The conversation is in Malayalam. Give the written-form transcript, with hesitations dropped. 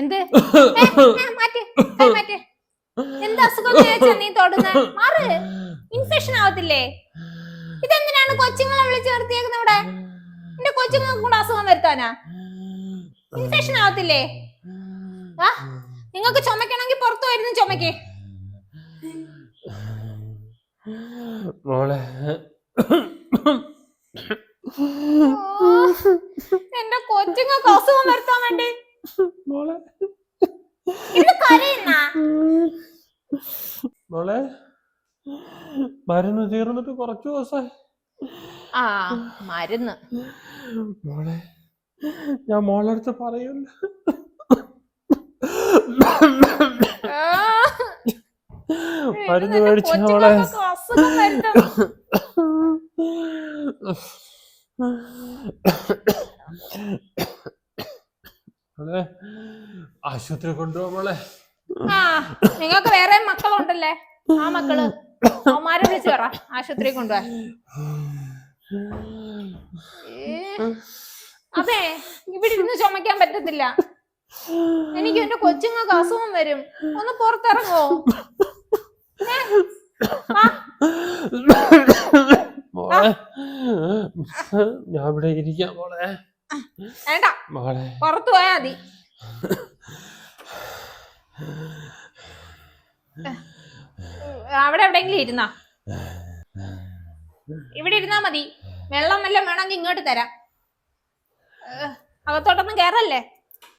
എന്ത് മാറ്റ് കൈ മാറ്റ്. എന്ത് അസുഖം ചോദിച്ചാ നീ തൊടുന്നേ? മാറ്, ഇൻഫെക്ഷൻ ആവത്തില്ലേ? ഇതെന്തിനാണ് കൊച്ചുങ്ങളെ വിളിച്ച് നിർത്തിയേക്കുന്നത് ഇവിടെ? എന്റെ കൊച്ചുങ്ങൾക്ക് കൂടെ അസുഖം വരുത്താനാ? ഇൻഫെക്ഷൻ ആവത്തില്ലേ? ആ നിങ്ങൾക്ക് ചുമക്കണമെങ്കിൽ പുറത്തു വരുന്ന ചുമക്കേ. എന്റെ കൊച്ചുങ്ങൾക്ക് അസുഖം വരുത്താൻ വേണ്ടി ഇത് കരയുന്ന മോളെ മരുന്ന് തീർന്നിട്ട് കുറച്ചു ദിവസമായി. ആ മരുന്ന് മോളെ ഞാൻ മോളെ അടുത്ത് പറയൂല. മരുന്ന് മേടിച്ച മോളെ അസുഖം വരുത്താൻ. മോളെ ആശുപത്രി കൊണ്ടുപോവാ മോളെ. ആ നിങ്ങൾക്ക് വേറെ മക്കളുണ്ടല്ലേ, ആ മക്കള് അവന്മാരെ വിളിച്ചു പറ ആശുപത്രി കൊണ്ടുപോവാ. അതെ ഇവിടെ ഇരുന്ന് ചുമക്കാൻ പറ്റത്തില്ല, എനിക്ക് എന്റെ കൊച്ചുങ്ങൾക്ക് അസുഖം വരും. ഒന്ന് പുറത്തിറങ്ങോ? മോളെ ഞാൻ ഇവിടെ ഇരിക്കാം മോളെ. വേണ്ട, മോളെ പുറത്തു പോയാ മതി. അവിടെ എവിടെയെങ്കിലും ഇരുന്നാ, ഇവിടെ ഇരുന്നാ മതി. വെള്ളം വല്ലതും വേണമെങ്കിൽ ഇങ്ങോട്ട് തരാം. അകത്തോട്ടൊന്നും കേറല്ലേ.